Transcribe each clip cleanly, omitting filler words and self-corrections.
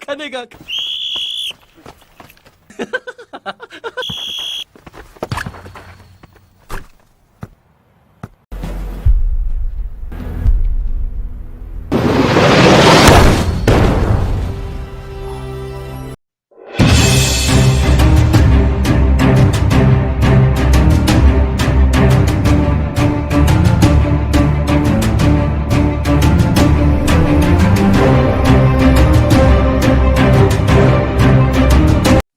看那个。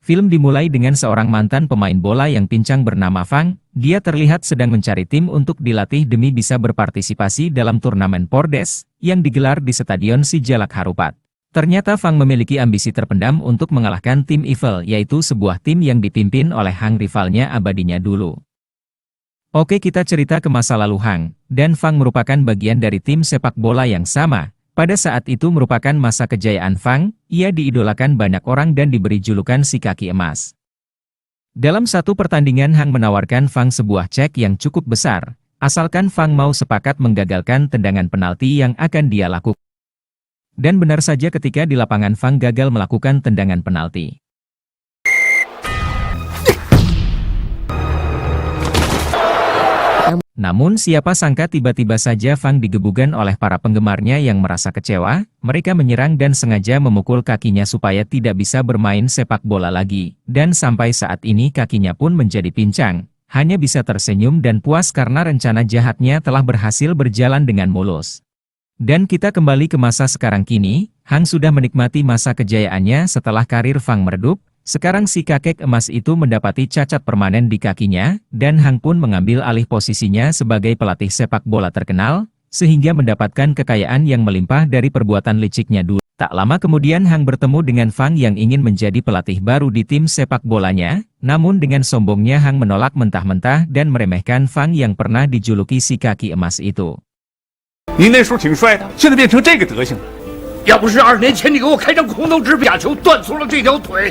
Film dimulai dengan seorang mantan pemain bola yang pincang bernama Fang. Dia terlihat sedang mencari tim untuk dilatih demi bisa berpartisipasi dalam turnamen Pordes yang digelar di Stadion Sijalak Harupat. Ternyata Fang memiliki ambisi terpendam untuk mengalahkan tim Evil, yaitu sebuah tim yang dipimpin oleh Hang, rivalnya abadinya dulu. Oke, kita cerita ke masa lalu Hang dan Fang merupakan bagian dari tim sepak bola yang sama. Pada saat itu merupakan masa kejayaan Fang, ia diidolakan banyak orang dan diberi julukan si kaki emas. Dalam satu pertandingan Hang menawarkan Fang sebuah cek yang cukup besar, asalkan Fang mau sepakat menggagalkan tendangan penalti yang akan dia lakukan. Dan benar saja ketika di lapangan Fang gagal melakukan tendangan penalti. Namun siapa sangka tiba-tiba saja Fang digebukan oleh para penggemarnya yang merasa kecewa. Mereka menyerang dan sengaja memukul kakinya supaya tidak bisa bermain sepak bola lagi. Dan sampai saat ini kakinya pun menjadi pincang. Hanya bisa tersenyum dan puas karena rencana jahatnya telah berhasil berjalan dengan mulus. Dan kita kembali ke masa sekarang kini. Hang sudah menikmati masa kejayaannya setelah karir Fang meredup. Sekarang si kakek emas itu mendapati cacat permanen di kakinya, dan Hang pun mengambil alih posisinya sebagai pelatih sepak bola terkenal, sehingga mendapatkan kekayaan yang melimpah dari perbuatan liciknya dulu. Tak lama kemudian Hang bertemu dengan Fang yang ingin menjadi pelatih baru di tim sepak bolanya, namun dengan sombongnya Hang menolak mentah-mentah dan meremehkan Fang yang pernah dijuluki si kaki emas itu. 你那时候挺帅的，现在变成这个德行了。要不是20年前你给我开张空头支假球断粗了这条腿。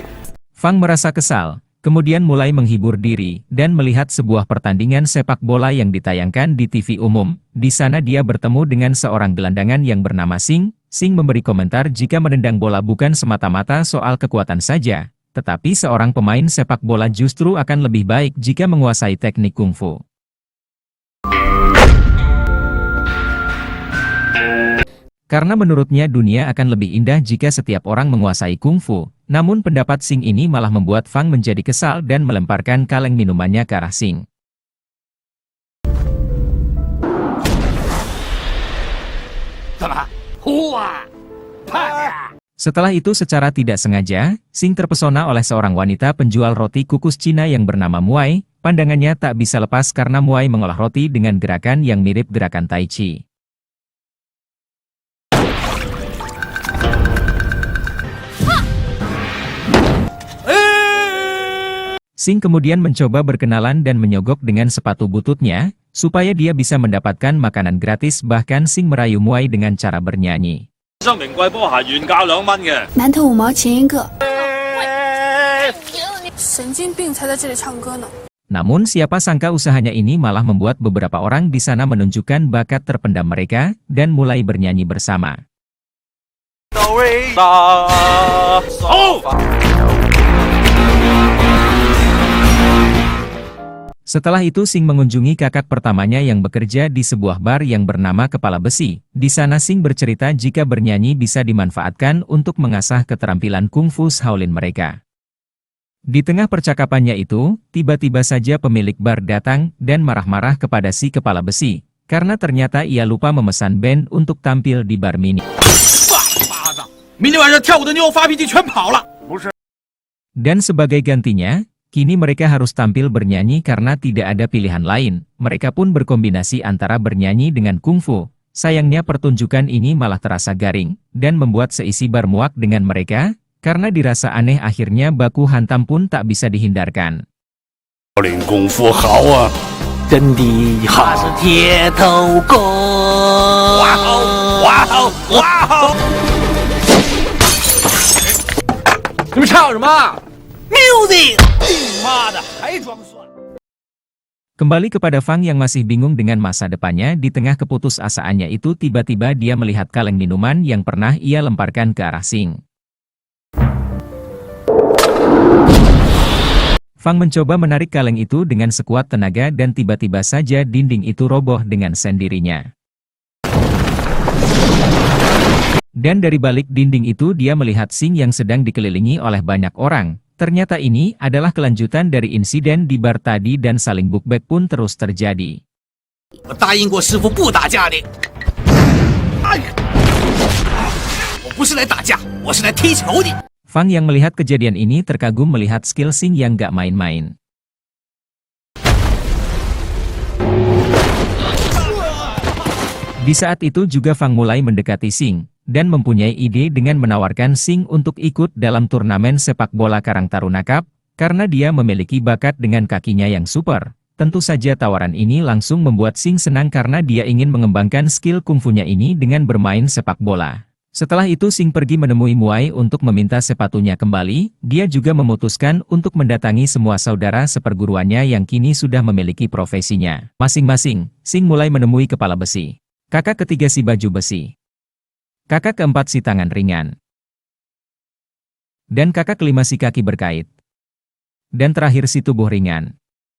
Fang merasa kesal, kemudian mulai menghibur diri, dan melihat sebuah pertandingan sepak bola yang ditayangkan di TV umum. Di sana dia bertemu dengan seorang gelandangan yang bernama Sing. Sing memberi komentar jika menendang bola bukan semata-mata soal kekuatan saja, tetapi seorang pemain sepak bola justru akan lebih baik jika menguasai teknik kungfu. Karena menurutnya dunia akan lebih indah jika setiap orang menguasai kungfu. Namun pendapat Sing ini malah membuat Fang menjadi kesal dan melemparkan kaleng minumannya ke arah Sing. Setelah itu secara tidak sengaja, Sing terpesona oleh seorang wanita penjual roti kukus Cina yang bernama Muai. Pandangannya tak bisa lepas karena Muai mengolah roti dengan gerakan yang mirip gerakan Tai Chi. Sing kemudian mencoba berkenalan dan menyogok dengan sepatu bututnya, supaya dia bisa mendapatkan makanan gratis. Bahkan Sing merayu Muai dengan cara bernyanyi. Namun siapa sangka usahanya ini malah membuat beberapa orang di sana menunjukkan bakat terpendam mereka, dan mulai bernyanyi bersama. Setelah itu Sing mengunjungi kakak pertamanya yang bekerja di sebuah bar yang bernama Kepala Besi. Di sana Sing bercerita jika bernyanyi bisa dimanfaatkan untuk mengasah keterampilan kungfu Shaolin mereka. Di tengah percakapannya itu, tiba-tiba saja pemilik bar datang dan marah-marah kepada si Kepala Besi, karena ternyata ia lupa memesan band untuk tampil di bar mini. Dan sebagai gantinya, kini mereka harus tampil bernyanyi karena tidak ada pilihan lain. Mereka pun berkombinasi antara bernyanyi dengan kungfu. Sayangnya pertunjukan ini malah terasa garing, dan membuat seisi bar muak dengan mereka, karena dirasa aneh. Akhirnya baku hantam pun tak bisa dihindarkan. Music! 你妈的，还装蒜！ Kembali kepada Fang yang masih bingung dengan masa depannya, di tengah keputusasaannya itu tiba-tiba dia melihat kaleng minuman yang pernah ia lemparkan ke arah Xing. Fang mencoba menarik kaleng itu dengan sekuat tenaga dan tiba-tiba saja dinding itu roboh dengan sendirinya. Dan dari balik dinding itu dia melihat Xing yang sedang dikelilingi oleh banyak orang. Ternyata ini adalah kelanjutan dari insiden di bar tadi dan saling bukbek pun terus terjadi. Fang yang melihat kejadian ini terkagum melihat skill Xing yang gak main-main. Di saat itu juga Fang mulai mendekati Xing, dan mempunyai ide dengan menawarkan Xing untuk ikut dalam turnamen sepak bola Karang Taruna Cup, karena dia memiliki bakat dengan kakinya yang super. Tentu saja tawaran ini langsung membuat Xing senang karena dia ingin mengembangkan skill kungfunya ini dengan bermain sepak bola. Setelah itu Xing pergi menemui Muai untuk meminta sepatunya kembali, dia juga memutuskan untuk mendatangi semua saudara seperguruannya yang kini sudah memiliki profesinya. Masing-masing, Xing mulai menemui kepala besi. Kakak ketiga si baju besi. Kakak keempat si tangan ringan. Dan kakak kelima si kaki berkait. Dan terakhir si tubuh ringan.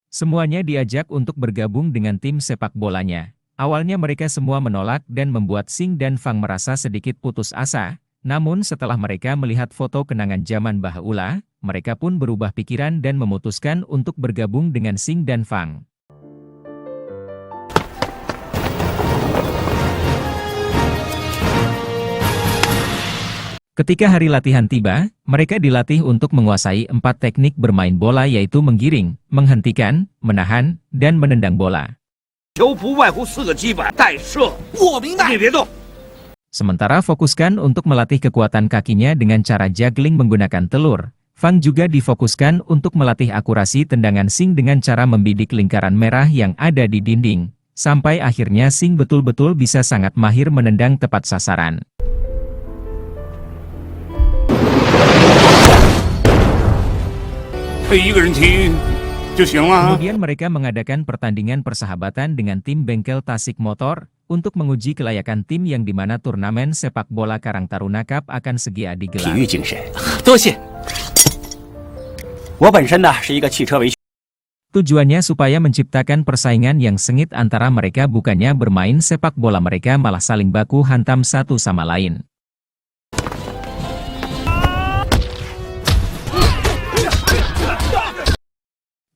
Semuanya diajak untuk bergabung dengan tim sepak bolanya. Awalnya mereka semua menolak dan membuat Xing dan Fang merasa sedikit putus asa. Namun setelah mereka melihat foto kenangan zaman bahula, mereka pun berubah pikiran dan memutuskan untuk bergabung dengan Xing dan Fang. Ketika hari latihan tiba, mereka dilatih untuk menguasai 4 teknik bermain bola yaitu menggiring, menghentikan, menahan, dan menendang bola. Sementara fokuskan untuk melatih kekuatan kakinya dengan cara juggling menggunakan telur, Fang juga difokuskan untuk melatih akurasi tendangan Xing dengan cara membidik lingkaran merah yang ada di dinding, sampai akhirnya Xing betul-betul bisa sangat mahir menendang tepat sasaran. Kemudian mereka mengadakan pertandingan persahabatan dengan tim bengkel Tasik Motor, untuk menguji kelayakan tim yang dimana turnamen sepak bola Karang Taruna Cup akan segera digelar. Tujuannya supaya menciptakan persaingan yang sengit antara mereka, bukannya bermain sepak bola mereka malah saling baku hantam satu sama lain.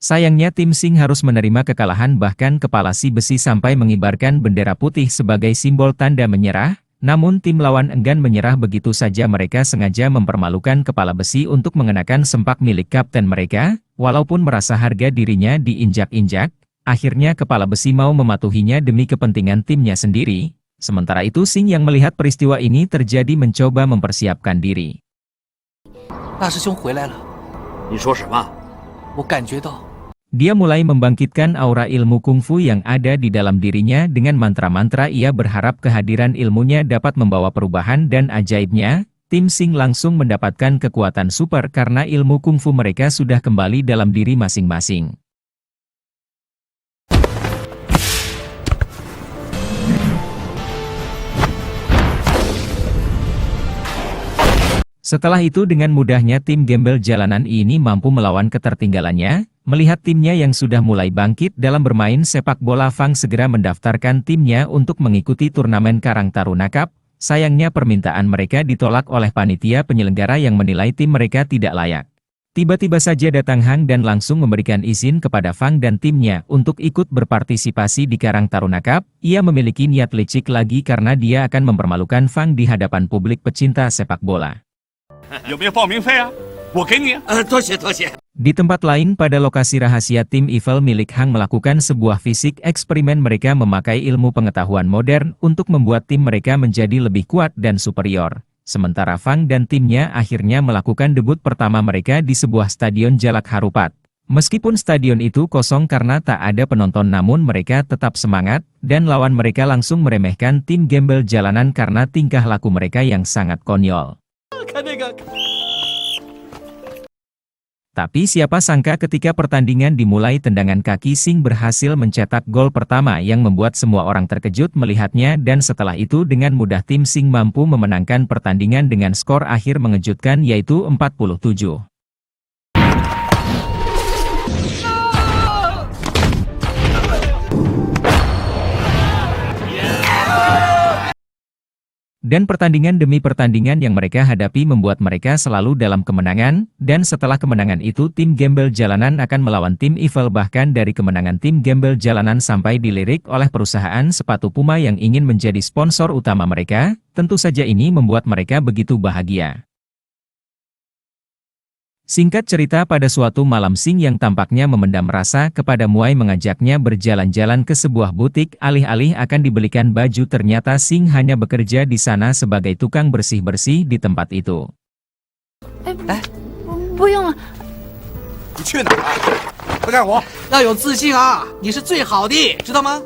Sayangnya tim Xing harus menerima kekalahan, bahkan kepala si besi sampai mengibarkan bendera putih sebagai simbol tanda menyerah, namun tim lawan enggan menyerah begitu saja. Mereka sengaja mempermalukan kepala besi untuk mengenakan sempak milik kapten mereka, walaupun merasa harga dirinya diinjak-injak, akhirnya kepala besi mau mematuhinya demi kepentingan timnya sendiri. Sementara itu Xing yang melihat peristiwa ini terjadi mencoba mempersiapkan diri. Dia mulai membangkitkan aura ilmu kungfu yang ada di dalam dirinya dengan mantra-mantra. Ia berharap kehadiran ilmunya dapat membawa perubahan dan ajaibnya, tim Xing langsung mendapatkan kekuatan super karena ilmu kungfu mereka sudah kembali dalam diri masing-masing. Setelah itu dengan mudahnya tim gembel jalanan ini mampu melawan ketertinggalannya. Melihat timnya yang sudah mulai bangkit dalam bermain sepak bola, Fang segera mendaftarkan timnya untuk mengikuti turnamen Karang Taruna Cup. Sayangnya permintaan mereka ditolak oleh panitia penyelenggara yang menilai tim mereka tidak layak. Tiba-tiba saja datang Hang dan langsung memberikan izin kepada Fang dan timnya untuk ikut berpartisipasi di Karang Taruna Cup. Ia memiliki niat licik lagi karena dia akan mempermalukan Fang di hadapan publik pecinta sepak bola. Di tempat lain pada lokasi rahasia, tim Evil milik Hang melakukan sebuah fisik eksperimen. Mereka memakai ilmu pengetahuan modern untuk membuat tim mereka menjadi lebih kuat dan superior. Sementara Fang dan timnya akhirnya melakukan debut pertama mereka di sebuah stadion Jalak Harupat. Meskipun stadion itu kosong karena tak ada penonton, namun mereka tetap semangat, dan lawan mereka langsung meremehkan tim gembel jalanan karena tingkah laku mereka yang sangat konyol. Tapi siapa sangka ketika pertandingan dimulai tendangan kaki Sing berhasil mencetak gol pertama yang membuat semua orang terkejut melihatnya dan setelah itu dengan mudah tim Sing mampu memenangkan pertandingan dengan skor akhir mengejutkan yaitu 47. Dan pertandingan demi pertandingan yang mereka hadapi membuat mereka selalu dalam kemenangan, dan setelah kemenangan itu tim gembel jalanan akan melawan tim Evil bahkan dari kemenangan tim gembel jalanan sampai dilirik oleh perusahaan sepatu Puma yang ingin menjadi sponsor utama mereka, tentu saja ini membuat mereka begitu bahagia. Singkat cerita pada suatu malam Sing yang tampaknya memendam rasa kepada Muai mengajaknya berjalan-jalan ke sebuah butik alih-alih akan dibelikan baju ternyata Sing hanya bekerja di sana sebagai tukang bersih-bersih di tempat itu. 不用了。你去哪儿？快干活！要有自信啊！你是最好的，知道吗？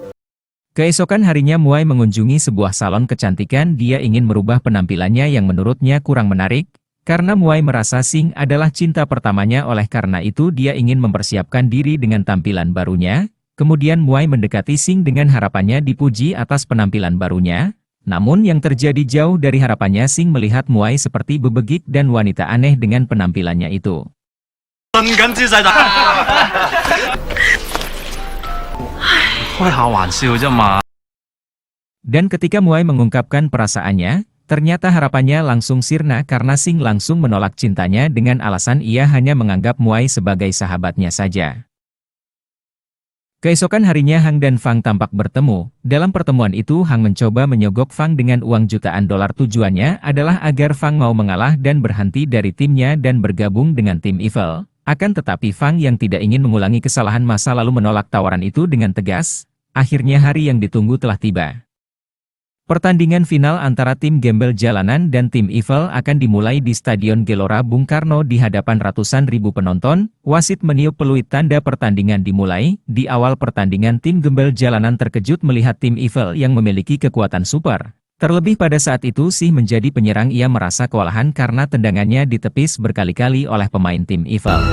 Keesokan harinya Muai mengunjungi sebuah salon kecantikan. Dia ingin merubah penampilannya yang menurutnya kurang menarik. Karena Muai merasa Sing adalah cinta pertamanya oleh karena itu dia ingin mempersiapkan diri dengan tampilan barunya. Kemudian Muai mendekati Sing dengan harapannya dipuji atas penampilan barunya. Namun yang terjadi jauh dari harapannya Sing melihat Muai seperti bebegik dan wanita aneh dengan penampilannya itu. Dan ketika Muai mengungkapkan perasaannya, ternyata harapannya langsung sirna karena Sing langsung menolak cintanya dengan alasan ia hanya menganggap Muai sebagai sahabatnya saja. Keesokan harinya Hang dan Fang tampak bertemu. Dalam pertemuan itu Hang mencoba menyogok Fang dengan uang jutaan dolar. Tujuannya adalah agar Fang mau mengalah dan berhenti dari timnya dan bergabung dengan tim Evil. Akan tetapi Fang yang tidak ingin mengulangi kesalahan masa lalu menolak tawaran itu dengan tegas. Akhirnya hari yang ditunggu telah tiba. Pertandingan final antara tim gembel jalanan dan tim Evil akan dimulai di Stadion Gelora Bung Karno di hadapan ratusan ribu penonton. Wasit meniup peluit tanda pertandingan dimulai. Di awal pertandingan tim gembel jalanan terkejut melihat tim Evil yang memiliki kekuatan super. Terlebih pada saat itu Sih menjadi penyerang ia merasa kewalahan karena tendangannya ditepis berkali-kali oleh pemain tim Evil.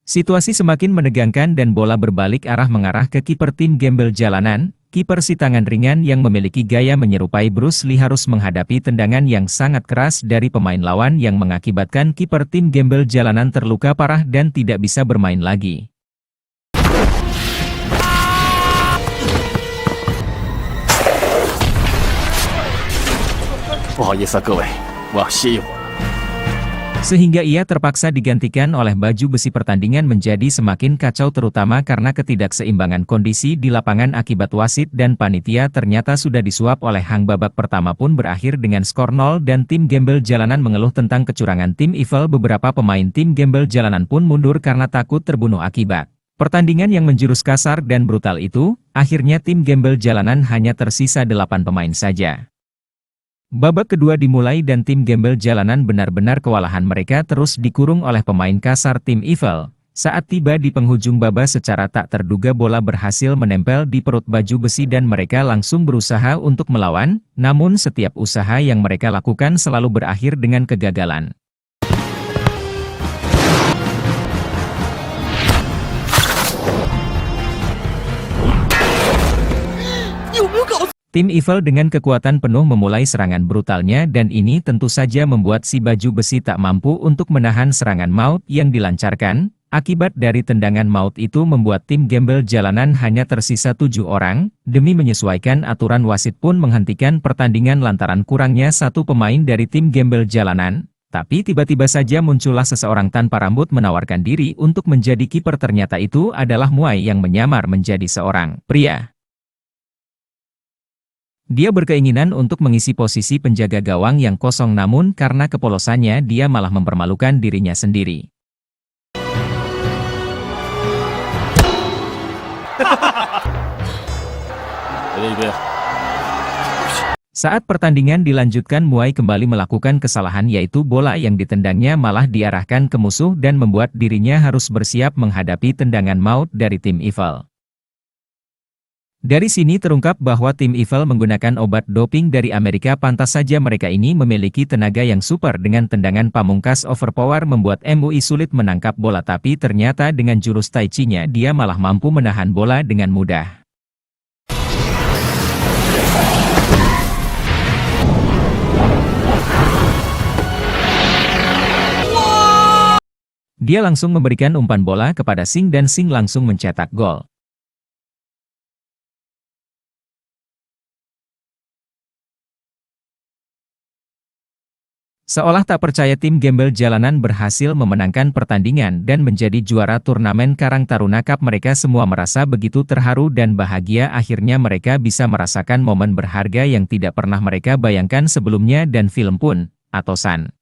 Situasi semakin menegangkan dan bola berbalik arah mengarah ke kiper tim gembel jalanan. Kiper si tangan ringan yang memiliki gaya menyerupai Bruce Lee harus menghadapi tendangan yang sangat keras dari pemain lawan yang mengakibatkan kiper tim gembel jalanan terluka parah dan tidak bisa bermain lagi. Sehingga ia terpaksa digantikan oleh baju besi. Pertandingan menjadi semakin kacau terutama karena ketidakseimbangan kondisi di lapangan akibat wasit dan panitia ternyata sudah disuap oleh Hang. Babak pertama pun berakhir dengan skor 0 dan tim gembel jalanan mengeluh tentang kecurangan tim Evil. Beberapa pemain tim gembel jalanan pun mundur karena takut terbunuh akibat pertandingan yang menjurus kasar dan brutal itu. Akhirnya tim gembel jalanan hanya tersisa 8 pemain saja. Babak kedua dimulai dan tim gembel jalanan benar-benar kewalahan. Mereka terus dikurung oleh pemain kasar tim Evil. Saat tiba di penghujung babak secara tak terduga bola berhasil menempel di perut baju besi dan mereka langsung berusaha untuk melawan. Namun setiap usaha yang mereka lakukan selalu berakhir dengan kegagalan. Tim Evil dengan kekuatan penuh memulai serangan brutalnya dan ini tentu saja membuat si baju besi tak mampu untuk menahan serangan maut yang dilancarkan. Akibat dari tendangan maut itu membuat tim gembel jalanan hanya tersisa 7 orang. Demi menyesuaikan aturan wasit pun menghentikan pertandingan lantaran kurangnya 1 pemain dari tim gembel jalanan. Tapi tiba-tiba saja muncullah seseorang tanpa rambut menawarkan diri untuk menjadi kiper. Ternyata itu adalah Muai yang menyamar menjadi seorang pria. Dia berkeinginan untuk mengisi posisi penjaga gawang yang kosong namun karena kepolosannya dia malah mempermalukan dirinya sendiri. Saat pertandingan dilanjutkan Muai kembali melakukan kesalahan yaitu bola yang ditendangnya malah diarahkan ke musuh dan membuat dirinya harus bersiap menghadapi tendangan maut dari tim Evil. Dari sini terungkap bahwa tim Evil menggunakan obat doping dari Amerika. Pantas saja mereka ini memiliki tenaga yang super. Dengan tendangan pamungkas overpower membuat MUI sulit menangkap bola, tapi ternyata dengan jurus Tai Chi-nya dia malah mampu menahan bola dengan mudah. Dia langsung memberikan umpan bola kepada Sing dan Sing langsung mencetak gol. Seolah tak percaya, tim gembel jalanan berhasil memenangkan pertandingan dan menjadi juara turnamen Karang Taruna Cup. Mereka semua merasa begitu terharu dan bahagia. Akhirnya mereka bisa merasakan momen berharga yang tidak pernah mereka bayangkan sebelumnya, dan film pun, Atosan.